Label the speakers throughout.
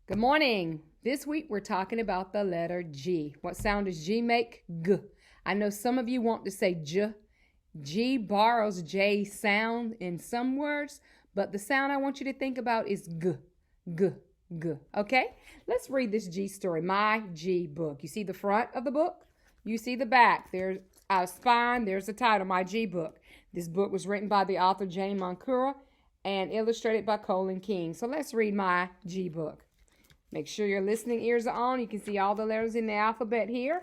Speaker 1: Good morning. This week we're talking about the letter G. What sound does G make? G. I know some of you want to say J. G borrows J sound in some words, but the sound I want you to think about is G. G. G. Okay? Let's read this G story. My G book. You see the front of the book? You see the back. There's a spine. There's the title, My G book. This book was written by the author Jane Moncura and illustrated by Colin King. So let's read My G book. Make sure your listening ears are on. You can see all the letters in the alphabet here.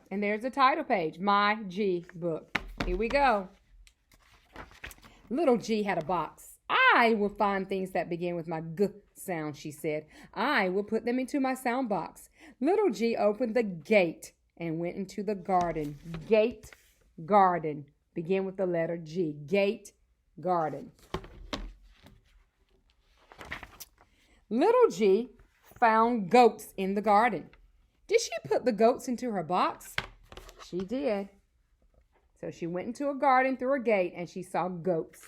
Speaker 1: And there's the title page, My G book. Here we go. Little G had a box. I will find things that begin with my G sound, she said. I will put them into my sound box. Little G opened the gate and went into the garden. Gate, garden. Begin with the letter G. Gate, garden. Little G found goats in the garden. Did she put the goats into her box? She did. So she went into a garden through a gate and she saw goats.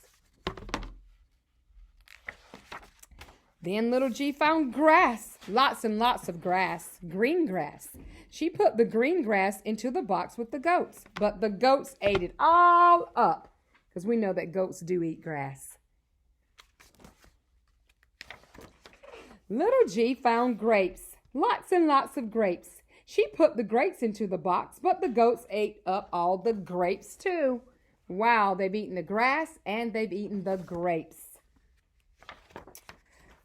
Speaker 1: Then little G found grass, lots and lots of grass, green grass. She put the green grass into the box with the goats, but the goats ate it all up because we know that goats do eat grass. Little G found grapes, lots and lots of grapes. She put the grapes into the box, but the goats ate up all the grapes too. Wow, they've eaten the grass and they've eaten the grapes.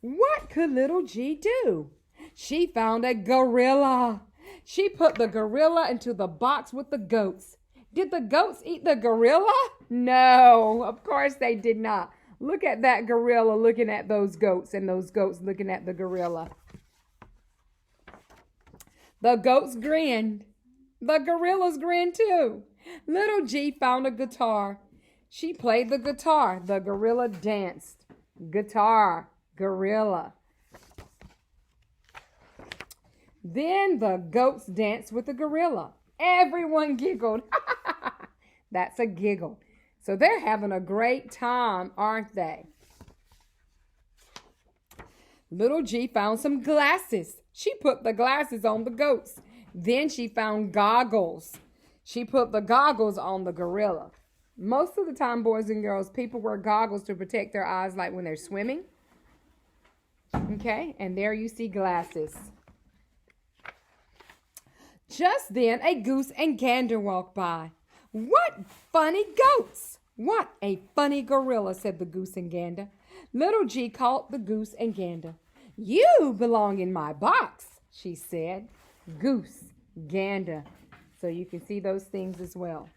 Speaker 1: What could little G do? She found a gorilla. She put the gorilla into the box with the goats. Did the goats eat the gorilla? No, of course they did not. Look at that gorilla looking at those goats and those goats looking at the gorilla. The goats grinned. The gorillas grinned too. Little G found a guitar. She played the guitar. The gorilla danced. Guitar, gorilla. Then the goats danced with the gorilla. Everyone giggled. That's a giggle. So they're having a great time, aren't they? Little G found some glasses. She put the glasses on the goats. Then she found goggles. She put the goggles on the gorilla. Most of the time, boys and girls, people wear goggles to protect their eyes like when they're swimming. Okay, and there you see glasses. Just then, a goose and gander walked by. What funny goats! What a funny gorilla, said the goose and gander. Little G caught the goose and gander. You belong in my box, she said. Goose, gander. So you can see those things as well.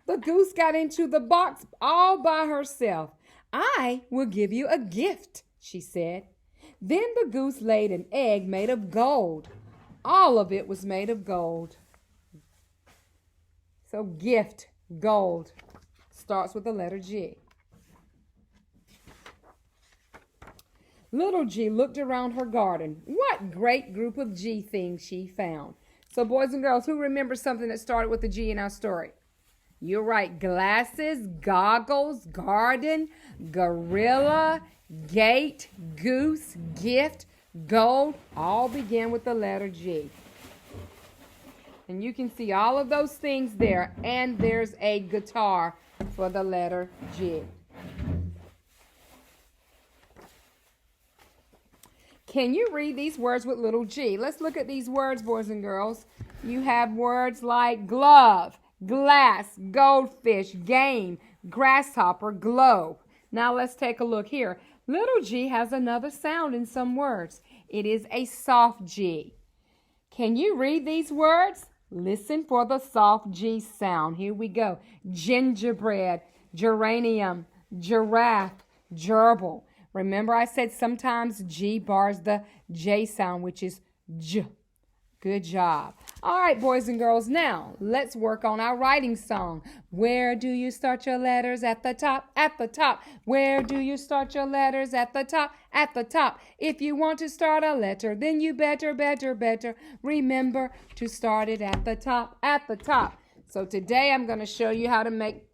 Speaker 1: The goose got into the box all by herself. I will give you a gift, she said. Then the goose laid an egg made of gold. All of it was made of gold. So gift, gold, starts with the letter G. Little G looked around her garden. What great group of G things she found. So boys and girls, who remembers something that started with the G in our story? You're right. Glasses, goggles, garden, gorilla, gate, goose, gift, gold, all begin with the letter G. And you can see all of those things there. And there's a guitar for the letter G. Can you read these words with little G? Let's look at these words, boys and girls. You have words like glove, glass, goldfish, game, grasshopper, globe. Now let's take a look here. Little G has another sound in some words. It is a soft G. Can you read these words? Listen for the soft G sound. Here we go. Gingerbread, geranium, giraffe, gerbil. Remember I said sometimes G bars the J sound, which is J. Good job. All right, boys and girls, now let's work on our writing song. Where do you start your letters? At the top, at the top. Where do you start your letters? At the top, at the top. If you want to start a letter, then you better remember to start it at the top, at the top. So today I'm going to show you how to make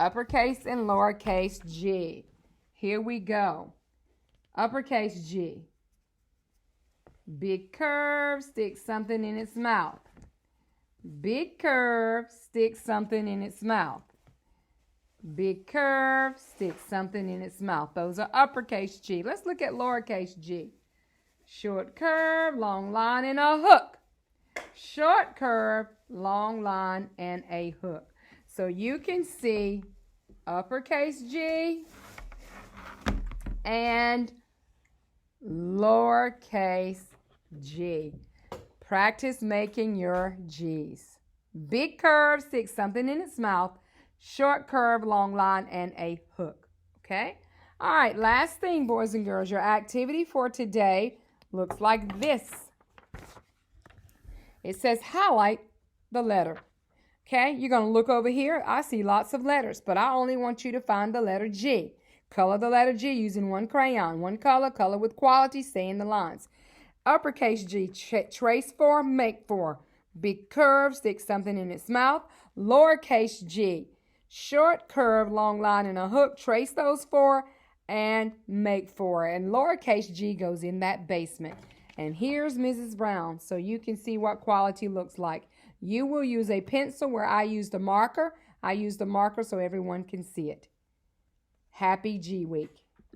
Speaker 1: uppercase and lowercase G. Here we go. Uppercase G. Big curve, stick something in its mouth. Big curve, stick something in its mouth. Big curve, stick something in its mouth. Those are uppercase G. Let's look at lowercase g. Short curve, long line, and a hook. Short curve, long line, and a hook. So you can see uppercase G and lowercase g. Practice making your G's. Big curve, stick something in its mouth. Short curve, long line, and a hook. Okay? All right, last thing, boys and girls. Your activity for today looks like this. It says highlight the letter. Okay? You're going to look over here. I see lots of letters, but I only want you to find the letter G. Color the letter G using one crayon. One color, color with quality, stay in the lines. Uppercase G, trace for, make for. Big curve, stick something in its mouth. Lowercase G, short curve, long line, and a hook. Trace those for and make for. And lowercase g goes in that basement. And here's Mrs. Brown, so you can see what quality looks like. You will use a pencil where I used a marker. I used a marker so everyone can see it. Happy G Week.